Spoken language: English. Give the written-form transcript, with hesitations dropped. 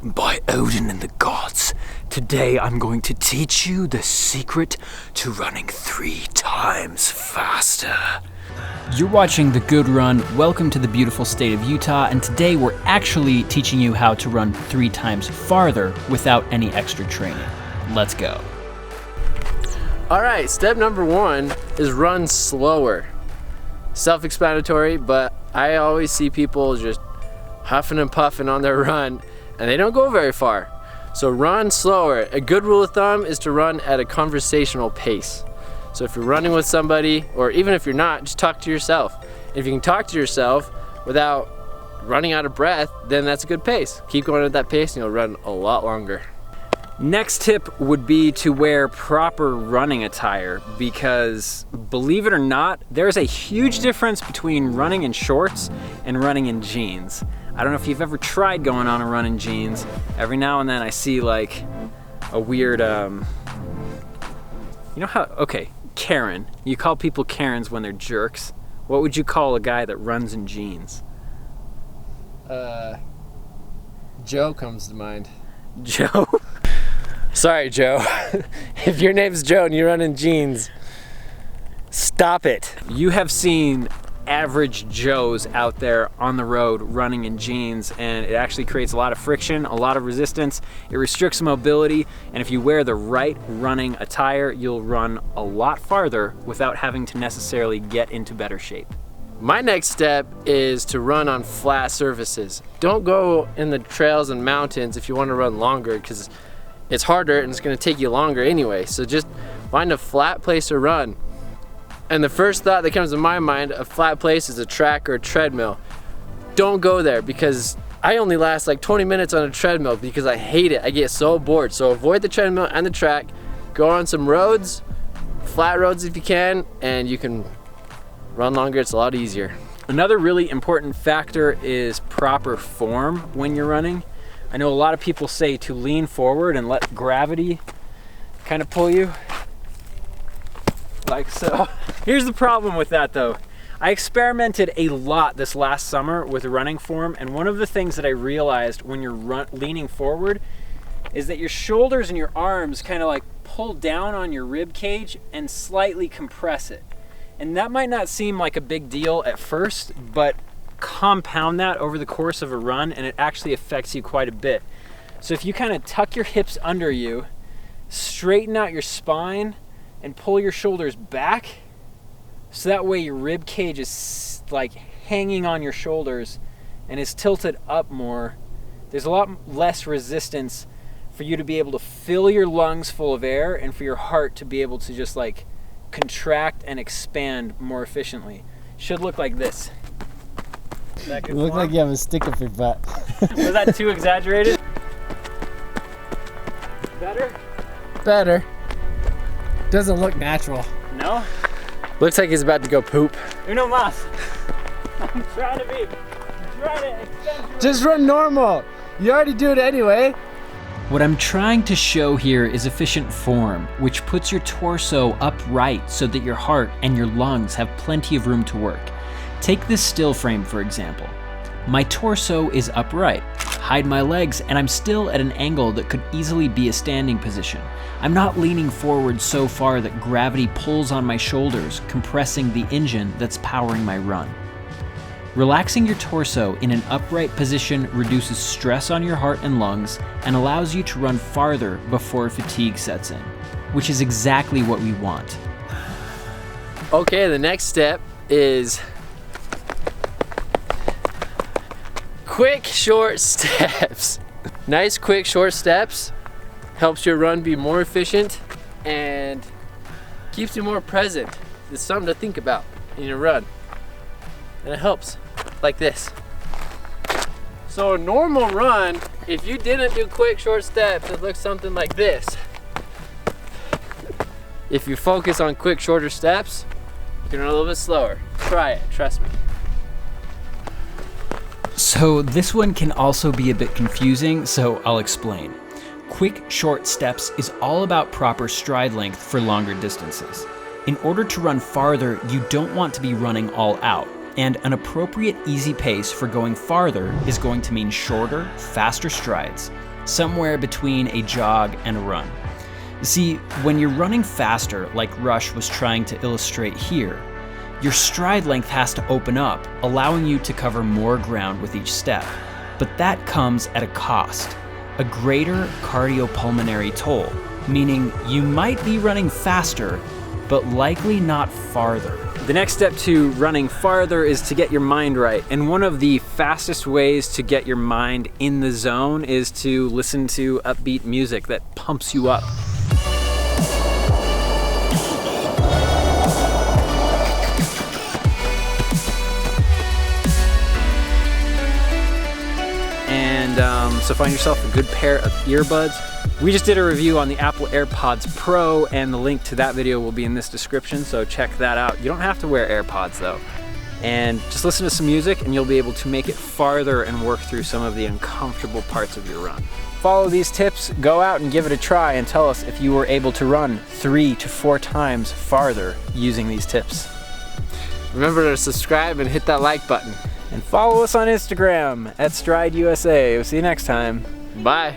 by Odin and the gods. Today I'm going to teach you the secret to running 3 times faster. You're watching The Good Run. Welcome to the beautiful state of Utah, and today we're actually teaching you how to run 3 times farther without any extra training. Let's go. All right, step number 1 is run slower. Self-explanatory, but I always see people just huffing and puffing on their run and they don't go very far. So run slower. A good rule of thumb is to run at a conversational pace. So if you're running with somebody, or even if you're not, just talk to yourself. If you can talk to yourself without running out of breath, then that's a good pace. Keep going at that pace and you'll run a lot longer. Next tip would be to wear proper running attire, because believe it or not, there's a huge difference between running in shorts and running in jeans. I don't know if you've ever tried going on a run in jeans. Every now and then I see like a weird, you know how, okay, Karen. You call people Karens when they're jerks. What would you call a guy that runs in jeans? Joe comes to mind. Joe? Sorry, Joe. If your name's Joe and you run in jeans, stop it. You have seen average Joes out there on the road running in jeans, and it actually creates a lot of friction, a lot of resistance. It restricts mobility, and if you wear the right running attire, you'll run a lot farther without having to necessarily get into better shape. My next step is to run on flat surfaces. Don't go in the trails and mountains if you want to run longer, because it's harder and it's going to take you longer anyway. So just find a flat place to run. And the first thought that comes to my mind, a flat place is a track or a treadmill. Don't go there, because I only last like 20 minutes on a treadmill because I hate it. I get so bored. So avoid the treadmill and the track. Go on some roads, flat roads if you can, and you can run longer. It's a lot easier. Another really important factor is proper form when you're running. I know a lot of people say to lean forward and let gravity kind of pull you, like so. Here's the problem with that though. I experimented a lot this last summer with running form, and one of the things that I realized when you're leaning forward is that your shoulders and your arms kind of like pull down on your rib cage and slightly compress it. And that might not seem like a big deal at first, but compound that over the course of a run and it actually affects you quite a bit. So if you kind of tuck your hips under you, straighten out your spine, and pull your shoulders back, so that way your rib cage is like hanging on your shoulders and is tilted up more, there's a lot less resistance for you to be able to fill your lungs full of air and for your heart to be able to just like contract and expand more efficiently. Should look like this. You look like you have a stick up your butt. Was that too exaggerated? Better? Better. Doesn't look natural. No? Looks like he's about to go poop. Uno mas. I'm trying to extend. Just run normal. You already do it anyway. What I'm trying to show here is efficient form, which puts your torso upright so that your heart and your lungs have plenty of room to work. Take this still frame, for example. My torso is upright. Hide my legs, and I'm still at an angle that could easily be a standing position. I'm not leaning forward so far that gravity pulls on my shoulders, compressing the engine that's powering my run. Relaxing your torso in an upright position reduces stress on your heart and lungs and allows you to run farther before fatigue sets in, which is exactly what we want. Okay, the next step is quick, short steps. Nice, quick, short steps helps your run be more efficient and keeps you more present. It's something to think about in your run. And it helps, like this. So a normal run, if you didn't do quick, short steps, it looks something like this. If you focus on quick, shorter steps, you can run a little bit slower. Try it, trust me. So this one can also be a bit confusing, so I'll explain. Quick, short steps is all about proper stride length for longer distances. In order to run farther, you don't want to be running all out, and an appropriate easy pace for going farther is going to mean shorter, faster strides. somewhere between a jog and a run. You see, when you're running faster, like Rush was trying to illustrate here, your stride length has to open up, allowing you to cover more ground with each step. But that comes at a cost, a greater cardiopulmonary toll, meaning you might be running faster, but likely not farther. The next step to running farther is to get your mind right. And one of the fastest ways to get your mind in the zone is to listen to upbeat music that pumps you up. So find yourself a good pair of earbuds. We just did a review on the Apple AirPods Pro, and the link to that video will be in this description, so check that out. You don't have to wear AirPods though. And just listen to some music and you'll be able to make it farther and work through some of the uncomfortable parts of your run. Follow these tips, go out and give it a try, and tell us if you were able to run 3 to 4 times farther using these tips. Remember to subscribe and hit that like button. And follow us on Instagram at StrideUSA. We'll see you next time. Bye.